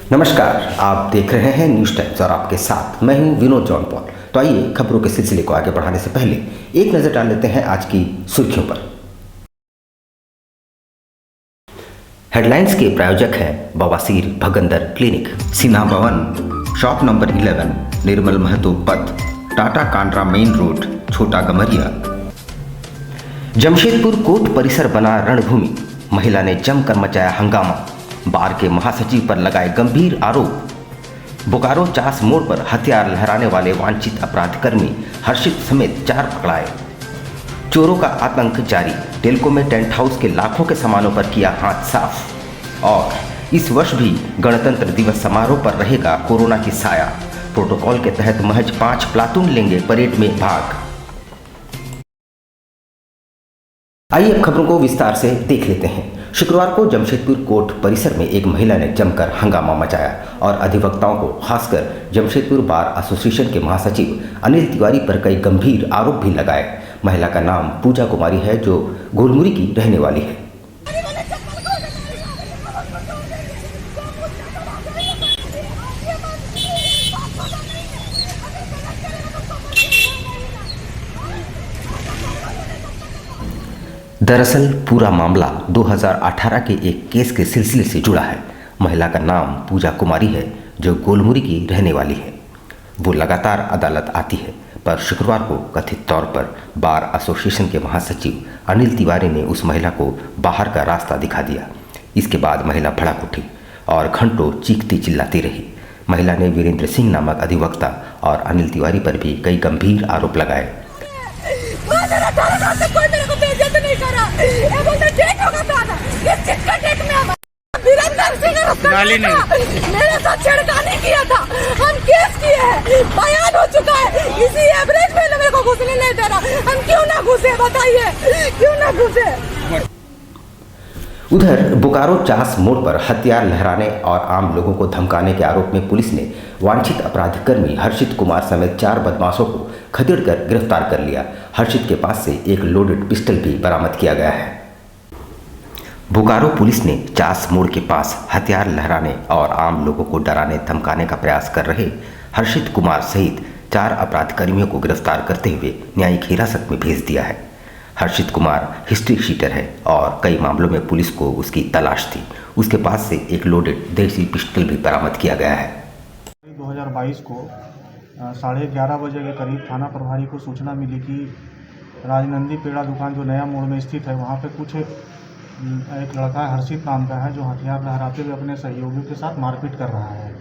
नमस्कार, आप देख रहे हैं न्यूज़ टाइम्स और आपके साथ मैं हूं विनोद जॉन पॉल। तो आइए खबरों के सिलसिले को आगे बढ़ाने से पहले एक नज़र डाल लेते हैं आज की सुर्खियों पर। हेडलाइंस के प्रायोजक हैं बवासीर भगंदर क्लिनिक, सिन्हा भवन, शॉप नंबर 11, निर्मल महतो पथ, टाटा कांड्रा मेन रोड, छोटा गमरिया। जमशेदपुर कोर्ट परिसर बना रणभूमि, महिला ने जमकर मचाया हंगामा, बार के महासचिव पर लगाए गंभीर आरोप। बोकारो चास मोड़ पर हथियार लहराने वाले वांछित अपराधकर्मी हर्षित समेत 4 पकड़ाए। चोरों का आतंक जारी, टेल्को में टेंट हाउस के लाखों के सामानों पर किया हाथ साफ। और इस वर्ष भी गणतंत्र दिवस समारोह पर रहेगा कोरोना की साया, प्रोटोकॉल के तहत महज 5 प्लाटून लेंगे परेड में भाग। आइए अब खबरों को विस्तार से देख लेते हैं। शुक्रवार को जमशेदपुर कोर्ट परिसर में एक महिला ने जमकर हंगामा मचाया और अधिवक्ताओं को, खासकर जमशेदपुर बार एसोसिएशन के महासचिव अनिल तिवारी पर कई गंभीर आरोप भी लगाए। महिला का नाम पूजा कुमारी है, जो गोलमुरी की रहने वाली है। दरअसल पूरा मामला 2018 के एक केस के सिलसिले से जुड़ा है। महिला का नाम पूजा कुमारी है, जो गोलमुरी की रहने वाली है। वो लगातार अदालत आती है, पर शुक्रवार को कथित तौर पर बार एसोसिएशन के महासचिव अनिल तिवारी ने उस महिला को बाहर का रास्ता दिखा दिया। इसके बाद महिला भड़क उठी और घंटों चीखती चिल्लाती रही। महिला ने वीरेंद्र सिंह नामक अधिवक्ता और अनिल तिवारी पर भी कई गंभीर आरोप लगाए। मेरे साथ छेड़खानी किया था, हम केस किए हैं, बयान हो चुका है। इसी एवरेज में मेरे को घुसने नहीं दे रहा। हम क्यों ना घुसे, बताइए क्यों ना घुसे। उधर बोकारो चास मोड़ पर हथियार लहराने और आम लोगों को धमकाने के आरोप में पुलिस ने वांछित अपराधकर्मी हर्षित कुमार समेत 4 बदमाशों को खदेड़कर गिरफ्तार कर लिया। हर्षित के पास से एक लोडेड पिस्टल भी बरामद किया गया है। बोकारो पुलिस ने चास मोड़ के पास हथियार लहराने और आम लोगों को डराने धमकाने का प्रयास कर रहे हर्षित कुमार सहित 4 अपराधकर्मियों को गिरफ्तार करते हुए न्यायिक हिरासत में भेज दिया है। हर्षित कुमार हिस्ट्री शीटर है और कई मामलों में पुलिस को उसकी तलाश थी। उसके पास से एक लोडेड देसी पिस्टल भी बरामद किया गया है। 2022 को 11:30 बजे के करीब थाना प्रभारी को सूचना मिली कि राजनंदी पेड़ा दुकान जो नया मोड़ में स्थित है, वहाँ पे कुछ एक लड़का हर्षित नाम का है, जो हथियार लहराते हुए अपने सहयोगियों के साथ मारपीट कर रहा है।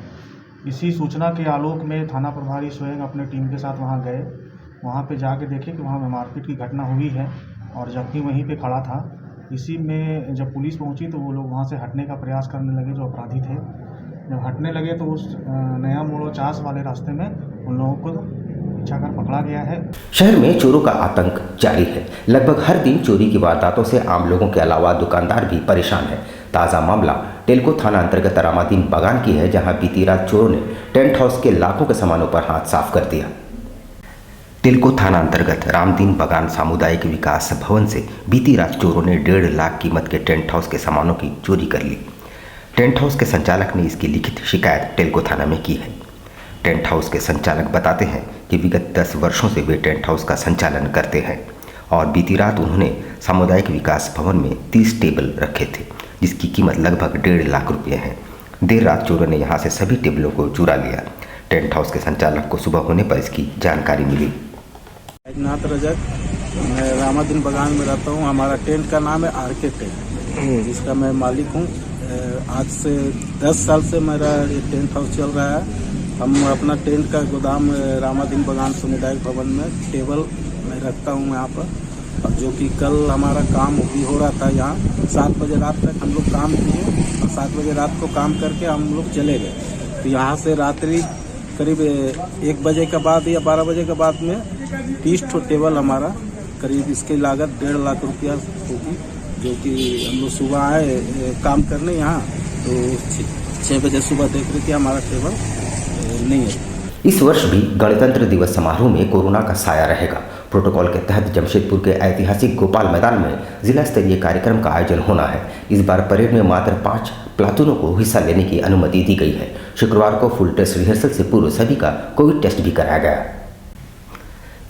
इसी सूचना के आलोक में थाना प्रभारी स्वयं अपने टीम के साथ वहाँ गए। वहाँ पे जाके देखे कि वहाँ मारपीट की घटना हुई है और जख्मी वहीं पे खड़ा था। इसी में जब पुलिस पहुँची तो वो लोग वहाँ से हटने का प्रयास करने लगे, जो अपराधी थे। जब हटने लगे तो उस नया मोड़ चास वाले रास्ते में उन लोगों को पीछा कर पकड़ा गया है। शहर में चोरों का आतंक जारी है। लगभग हर दिन चोरी की वारदातों से आम लोगों के अलावा दुकानदार भी परेशान है। ताज़ा मामला टेल्को थाना अंतर्गत रामादीन बागान की है, जहां बीती रात चोरों ने टेंट हाउस के लाखों के सामानों पर हाथ साफ कर दिया। टेल्को थाना अंतर्गत रामदीन बागान सामुदायिक विकास भवन से बीती रात चोरों ने 1.5 लाख कीमत के टेंट हाउस के सामानों की चोरी कर ली। टेंट हाउस के संचालक ने इसकी लिखित शिकायत टेल्को थाना में की है। टेंट हाउस के संचालक बताते हैं कि विगत 10 वर्षों से वे टेंट हाउस का संचालन करते हैं और बीती रात उन्होंने सामुदायिक विकास भवन में 30 टेबल रखे थे, जिसकी कीमत लगभग 1.5 लाख रुपये है। देर रात चोरों ने यहां से सभी टेबलों को चुरा लिया। टेंट हाउस के संचालक को सुबह होने पर इसकी जानकारी मिली। नाथ रजक, मैं रामादीन बागान में रहता हूँ। हमारा टेंट का नाम है आरके टेंट, जिसका मैं मालिक हूँ। आज से 10 साल से मेरा ये टेंट हाउस चल रहा है। हम अपना टेंट का गोदाम रामादीन बागान सामुदायिक भवन में टेबल मैं रखता हूँ यहाँ पर, और जो कि कल हमारा काम भी हो रहा था यहाँ। 7 बजे रात तक हम लोग काम किए और 7 बजे रात को काम करके हम लोग चले गए। तो यहाँ से रात्रि करीब 1 बजे के बाद या 12 बजे के बाद में 30 टेबल हमारा करीब, इसकी लागत 1.5 लाख रुपया होगी। जो कि हम लोग सुबह आए काम करने यहाँ, तो 6 बजे सुबह देख रहे थे हमारा टेबल नहीं है। इस वर्ष भी गणतंत्र दिवस समारोह में कोरोना का साया रहेगा। प्रोटोकॉल के तहत जमशेदपुर के ऐतिहासिक गोपाल मैदान में जिला स्तरीय कार्यक्रम का आयोजन होना है। इस बार परेड में मात्र 5 प्लाटूनों को हिस्सा लेने की अनुमति दी गई है। शुक्रवार को फुल ड्रेस रिहर्सल से पूर्व सभी का कोविड टेस्ट भी कराया गया।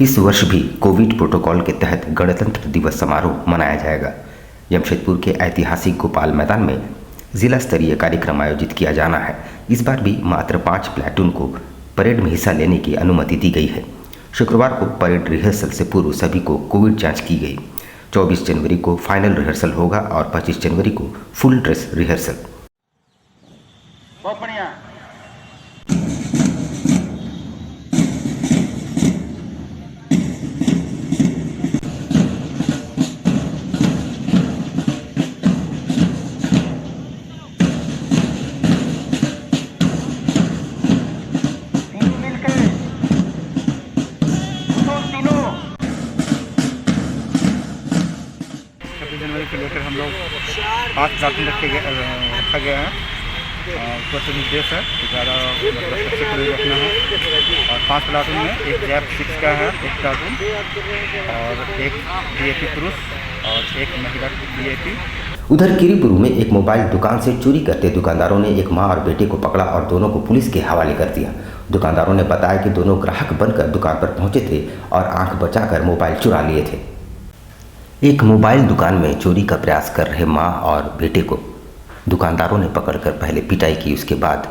इस वर्ष भी कोविड प्रोटोकॉल के तहत गणतंत्र दिवस समारोह मनाया जाएगा। जमशेदपुर के ऐतिहासिक गोपाल मैदान में जिला स्तरीय कार्यक्रम आयोजित किया जाना है। इस बार भी मात्र 5 प्लाटून को परेड में हिस्सा लेने की अनुमति दी गई है। शुक्रवार को परेड रिहर्सल से पूर्व सभी को कोविड जांच की गई। 24 जनवरी को फाइनल रिहर्सल होगा और 25 जनवरी को फुल ड्रेस रिहर्सल। जनवरी को लेकर हम लोग 5 प्लाटून रखा गया है। ऊपर से निर्देश है तो ज़्यादा मतलब अच्छे से रखना है। और 5 प्लाटून में एक जैप 6 का है, एक प्लाटून, और एक DAP पुरुष और एक महिला DAP। उधर किरीबुरू में एक मोबाइल दुकान से चोरी करते दुकानदारों ने एक मां और बेटे को पकड़ा और दोनों को पुलिस के हवाले कर दिया। दुकानदारों ने बताया कि दोनों ग्राहक बनकर दुकान पर पहुंचे थे और आंख बचाकर मोबाइल चुरा लिए थे। एक मोबाइल दुकान में चोरी का प्रयास कर रहे मां और बेटे को दुकानदारों ने पकड़कर पहले पिटाई की, उसके बाद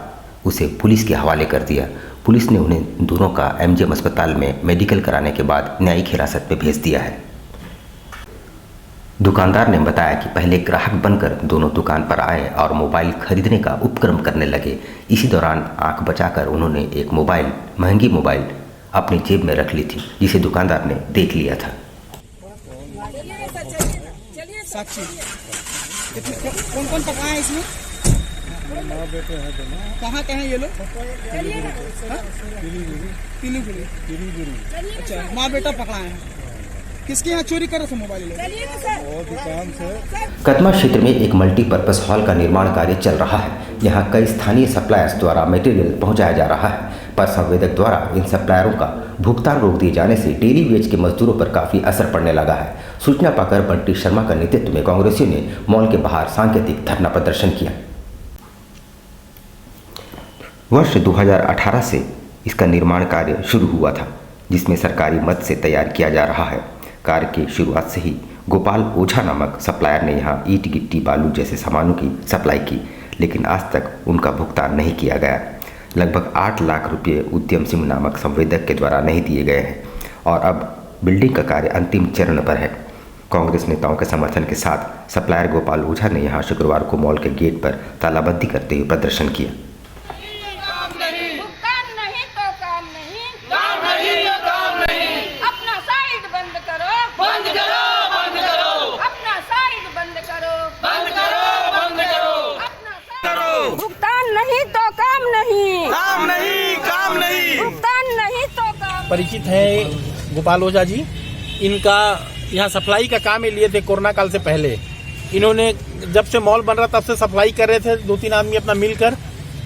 उसे पुलिस के हवाले कर दिया। पुलिस ने उन्हें दोनों का MGM अस्पताल में मेडिकल कराने के बाद न्यायिक हिरासत में भेज दिया है। दुकानदार ने बताया कि पहले ग्राहक बनकर दोनों दुकान पर आए और मोबाइल खरीदने का उपक्रम करने लगे। इसी दौरान आंख बचाकर उन्होंने एक महंगी मोबाइल अपनी जेब में रख ली थी, जिसे दुकानदार ने देख लिया था। साक्षी कौन कौन पका है इसमें? माँ बेटे हैं दोनों। कहाँ के हैं ये लोग? अच्छा, माँ बेटा पकड़ा है। किसके यहाँ चोरी कर रहे थे मोबाइल? दुकान से। कदमा क्षेत्र में एक मल्टीपर्पज हॉल का निर्माण कार्य चल रहा है। यहाँ कई स्थानीय सप्लायर्स द्वारा मटेरियल पहुँचाया जा रहा है, पर संवेदक द्वारा इन सप्लायरों का भुगतान रोक दिए जाने से डेली वेज के मजदूरों पर काफ़ी असर पड़ने लगा है। सूचना पाकर बंटी शर्मा का नेतृत्व में कांग्रेसियों ने मॉल के बाहर सांकेतिक धरना प्रदर्शन किया। वर्ष 2018 से इसका निर्माण कार्य शुरू हुआ था, जिसमें सरकारी मद से तैयार किया जा रहा है। कार्य की शुरुआत से ही गोपाल ओझा नामक सप्लायर ने यहाँ ईंट गिट्टी बालू जैसे सामानों की सप्लाई की, लेकिन आज तक उनका भुगतान नहीं किया गया। लगभग 8 लाख रुपये उद्यम सिंह नामक संवेदक के द्वारा नहीं दिए गए हैं और अब बिल्डिंग का कार्य अंतिम चरण पर है। कांग्रेस नेताओं के समर्थन के साथ सप्लायर गोपाल ओझा ने यहाँ शुक्रवार को मॉल के गेट पर तालाबंदी करते हुए प्रदर्शन किया। परिचित है गोपाल ओझा जी। इनका यहाँ सप्लाई का काम लिए थे कोरोना काल से पहले। इन्होंने जब से मॉल बन रहा तब से सप्लाई कर रहे थे 2-3 आदमी अपना मिलकर,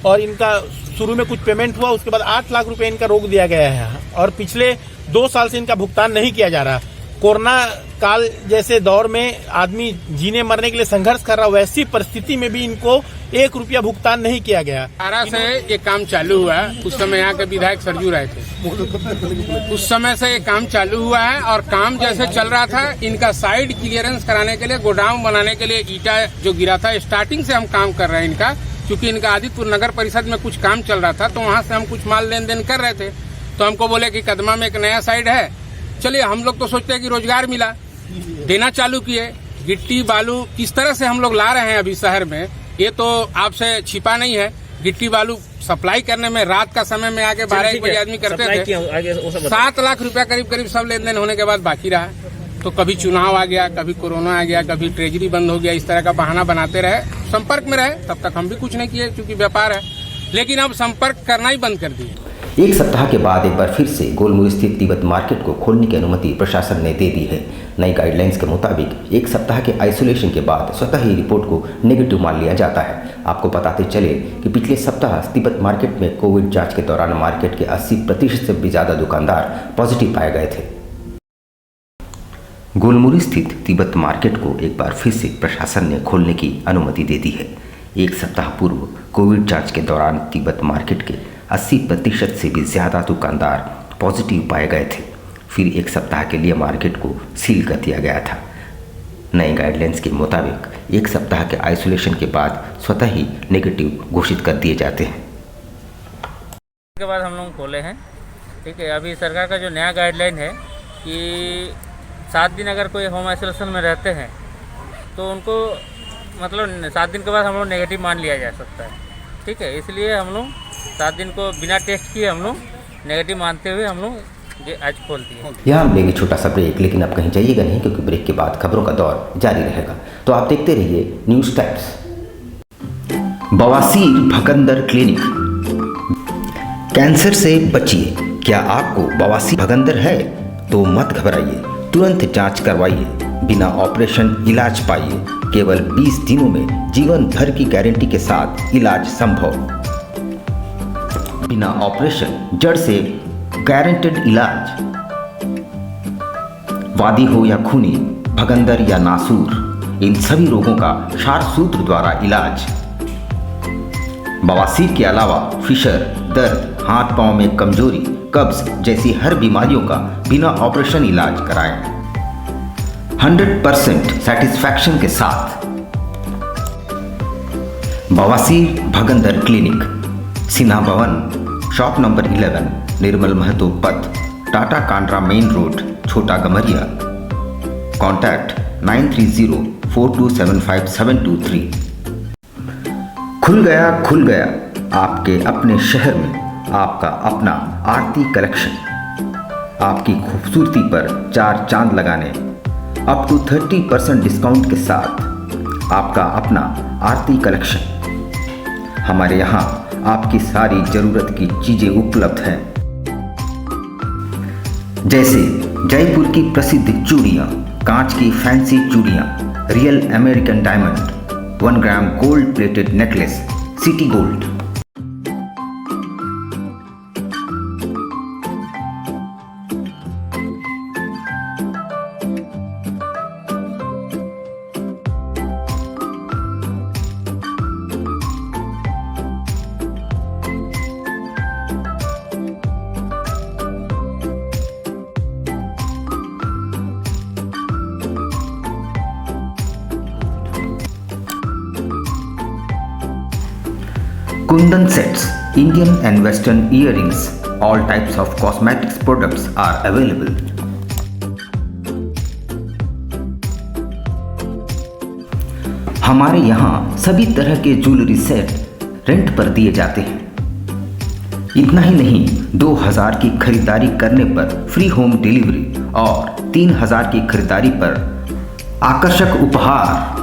और इनका शुरू में कुछ पेमेंट हुआ, उसके बाद 8 लाख रुपए इनका रोक दिया गया है और पिछले 2 साल से इनका भुगतान नहीं किया जा रहा। कोरोना काल जैसे दौर में आदमी जीने मरने के लिए संघर्ष कर रहा, वैसी परिस्थिति में भी इनको 1 रुपया भुगतान नहीं किया गया। 18 से ये काम चालू हुआ है। उस समय यहाँ के विधायक सरजू राय थे, उस समय से ये काम चालू हुआ है और काम जैसे चल रहा था, इनका साइड क्लियरेंस कराने के लिए, गोडाउन बनाने के लिए ईटा जो गिरा था, स्टार्टिंग से हम काम कर रहे हैं इनका, क्योंकि इनका आदित्यपुर नगर परिषद में कुछ काम चल रहा था, तो वहाँ से हम कुछ माल लेन देन कर रहे थे। तो हमको बोले कि कदमा में एक नया साइड है, चलिए हम लोग तो सोचते हैं कि रोजगार मिला, देना चालू किए। गिट्टी बालू किस तरह से हम लोग ला रहे हैं अभी शहर में, ये तो आपसे छिपा नहीं है। गिट्टी बालू सप्लाई करने में रात का समय में आके 12-1 बजे आदमी करते थे। 7 लाख रुपया करीब सब लेन देन होने के बाद बाकी रहा। तो कभी चुनाव आ गया, कभी कोरोना आ गया, कभी ट्रेजरी बंद हो गया, इस तरह का बहाना बनाते रहे, संपर्क में रहे। तब तक हम भी कुछ नहीं किए क्योंकि व्यापार है, लेकिन अब संपर्क करना ही बंद कर दिए। एक सप्ताह के बाद एक बार फिर से गोलमुरी स्थित तिब्बत मार्केट को खोलने की अनुमति प्रशासन ने दे दी है। नई गाइडलाइंस के मुताबिक 1 सप्ताह के आइसोलेशन के बाद स्वतः ही रिपोर्ट को नेगेटिव मान लिया जाता है। आपको बताते चले कि पिछले सप्ताह तिब्बत मार्केट में कोविड जांच के दौरान मार्केट के 80% से भी ज़्यादा दुकानदार पॉजिटिव पाए गए थे। गोलमुरी स्थित तिब्बत मार्केट को एक बार फिर से प्रशासन ने खोलने की अनुमति दे दी है। एक सप्ताह पूर्व कोविड जांच के दौरान तिब्बत मार्केट के 80% से भी ज़्यादा दुकानदार पॉजिटिव पाए गए थे। फिर एक सप्ताह के लिए मार्केट को सील कर दिया गया था। नए गाइडलाइंस के मुताबिक एक सप्ताह के आइसोलेशन के बाद स्वतः ही नेगेटिव घोषित कर दिए जाते हैं। के बाद हम लोग खोले हैं, ठीक है। अभी सरकार का जो नया गाइडलाइन है कि 7 दिन अगर कोई होम आइसोलेशन में रहते हैं तो उनको मतलब 7 दिन के बाद हम लोग नेगेटिव मान लिया जा सकता है, ठीक है। इसलिए हम लोग 7 दिन को बिना टेस्ट किए हम लोग नेगेटिव मानते हुए हम लोग ये आज खोल दिए। यहाँ हम लेंगे छोटा सा ब्रेक, लेकिन आप कहीं जाइएगा नहीं क्योंकि ब्रेक के बाद खबरों का दौर जारी रहेगा। तो आप देखते रहिए न्यूज़ टाइम्स। बवासीर भगंदर क्लिनिक। कैंसर से बचिए। क्या आपको बवासीर भगंदर है तो मत घबराइए, तुरंत जांच करवाइए, बिना ऑपरेशन इलाज पाइए। केवल 20 दिनों में जीवन भर की गारंटी के साथ इलाज संभव। बिना ऑपरेशन जड़ से गारंटेड इलाज। वादी हो या खूनी, भगंदर या नासूर, इन सभी रोगों का क्षार सूत्र द्वारा इलाज। बवासीर के अलावा फिशर, दर्द, हाथ पांव में कमजोरी, कब्ज जैसी हर बीमारियों का बिना ऑपरेशन इलाज कराएं 100% सेटिस्फैक्शन के साथ। बवासीर भगंदर क्लिनिक, सिन्हा भवन, शॉप नंबर 11, निर्मल महतो पथ, टाटा कांड्रा मेन रोड, छोटा गमरिया। कॉन्टैक्ट 9304275723। खुल गया आपके अपने शहर में आपका अपना आरती कलेक्शन। आपकी खूबसूरती पर 4 चांद लगाने अप टू 30% डिस्काउंट के साथ आपका अपना आरती कलेक्शन। हमारे यहाँ आपकी सारी ज़रूरत की चीज़ें उपलब्ध हैं, जैसे जयपुर की प्रसिद्ध चूड़ियाँ, कांच की फैंसी चूड़ियाँ, real American diamond, 1 gram gold plated necklace, city gold. Kundan sets, Indian and Western earrings, all types of cosmetics products are available. हमारे यहाँ सभी तरह के ज्वेलरी सेट रेंट पर दिए जाते हैं। इतना ही नहीं, 2000 की खरीदारी करने पर फ्री होम डिलीवरी और 3000 की खरीदारी पर आकर्षक उपहार।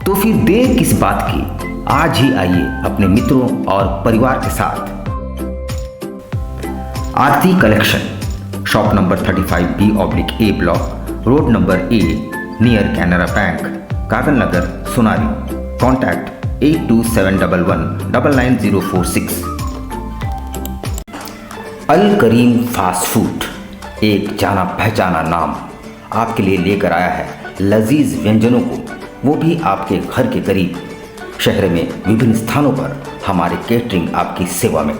तो फिर देर किस बात की, आज ही आइए अपने मित्रों और परिवार के साथ। Aarti collection, shop number 35B/A block, road number A, near Canara bank, Kagal Nagar, Sonari. Contact 8271199046। Al Karim fast food, एक जाना पहचाना नाम, आपके लिए लेकर आया है लजीज व्यंजनों को, वो भी आपके घर के करीब। शहर में विभिन्न स्थानों पर हमारे केटरिंग आपकी सेवा में।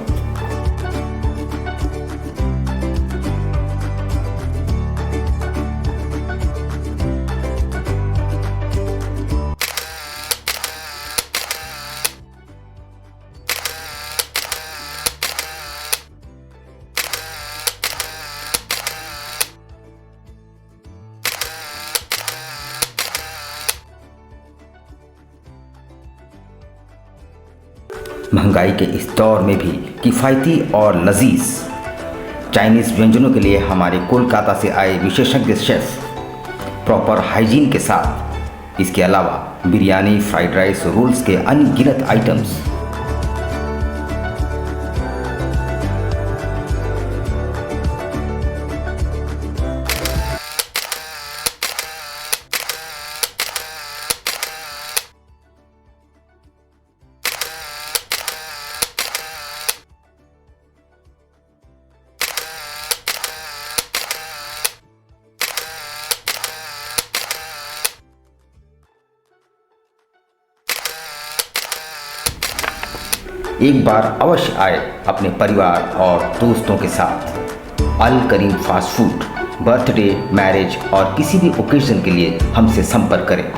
महंगाई के इस दौर में भी किफ़ायती और लजीज चाइनीज़ व्यंजनों के लिए हमारे कोलकाता से आए विशेषज्ञ शेफ प्रॉपर हाइजीन के साथ। इसके अलावा बिरयानी, फ्राइड राइस, रोल्स के अनगिनत आइटम्स। एक बार अवश्य आए अपने परिवार और दोस्तों के साथ। अल Karim fast food, birthday, marriage और किसी भी ओकेजन के लिए हमसे संपर्क करें।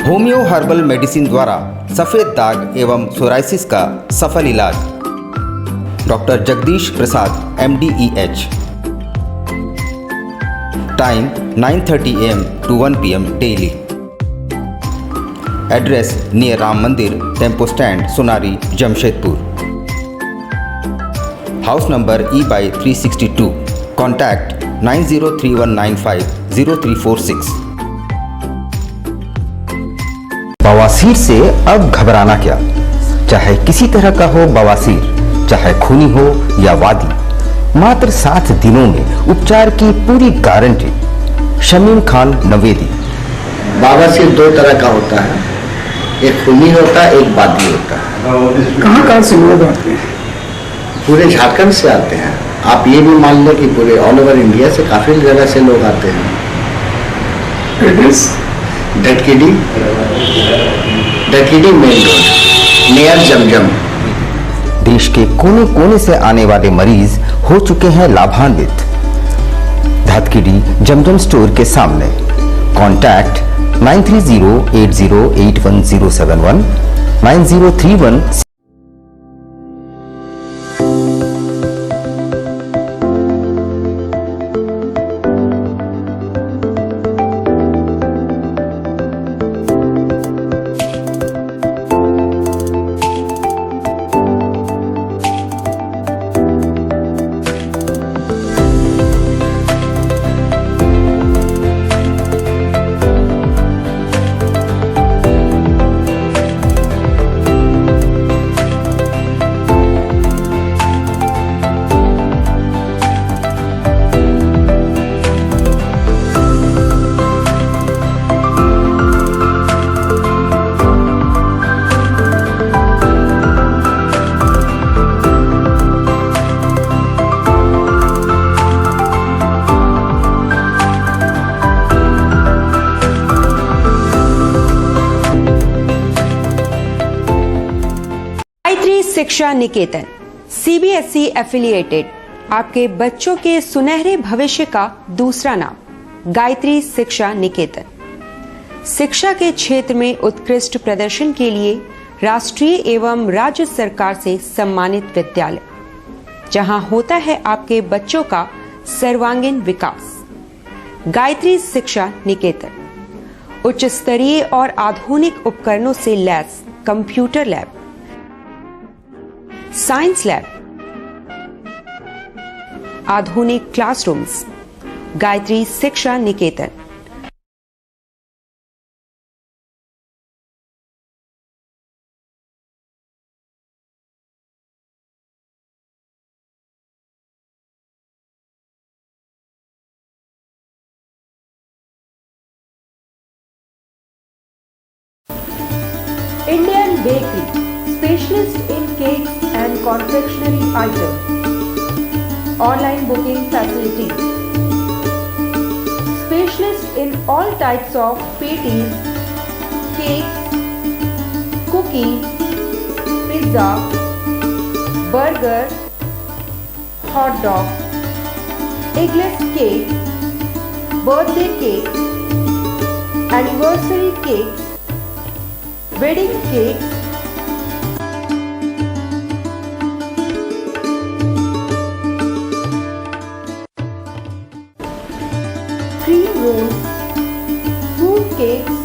होम्यो हर्बल मेडिसिन द्वारा सफ़ेद दाग एवं सोराइसिस का सफल इलाज। Doctor Jagdish Prasad MD/EH। Time 9:30 AM to 1 PM daily. Address near Ram Mandir, tempo stand, Sonari, Jamshedpur. House number E/362। Contact 9031950346। बवासीर से अब घबराना क्या, चाहे किसी तरह का हो बवासीर, चाहे खूनी हो या वादी, मात्र 7 दिनों में उपचार की पूरी गारंटी। शमीम खान नवेदी। बवासीर 2 तरह का होता है, एक खूनी होता है, एक वादी होता है। कहाँ से लोग आते हैं? पूरे झारखंड से आते हैं। आप ये भी मान लें कि पूरे ऑल ओवर इंडिया से काफी जगह से लोग आते हैं। डटकीडी मेन रोड नियर जमजम। देश के कोने कोने से आने वाले मरीज हो चुके हैं लाभान्वित। धतकीडी जमजम स्टोर के सामने। कॉन्टैक्ट 9308081071 9031। शिक्षा निकेतन CBSE एफिलिएटेड आपके बच्चों के सुनहरे भविष्य का दूसरा नाम गायत्री शिक्षा निकेतन। शिक्षा के क्षेत्र में उत्कृष्ट प्रदर्शन के लिए राष्ट्रीय एवं राज्य सरकार से सम्मानित विद्यालय, जहां होता है आपके बच्चों का सर्वांगीण विकास। गायत्री शिक्षा निकेतन उच्च स्तरीय और आधुनिक उपकरणों से lace computer lab, science lab, आधुनिक क्लासरूम्स। गायत्री शिक्षा निकेतन। Indian Bakery, specialist in cakes and confectionery items. Online booking facilities. Specialist in all types of patties, cakes, cookies, pizza, burger, hot dog, eggless cake, birthday cake, anniversary cakes, wedding cakes, cream rolls, fruit cakes,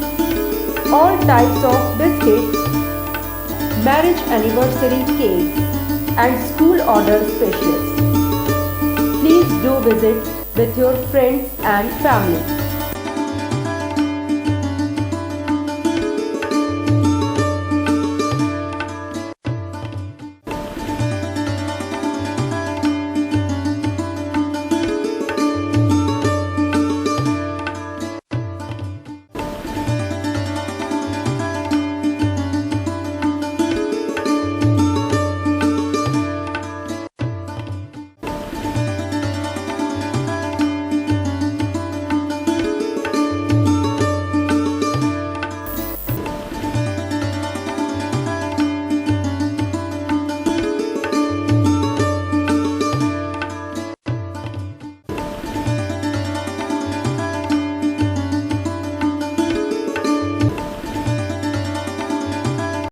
all types of biscuits, marriage anniversary cakes, and school order specialists. Please do visit with your friends and family.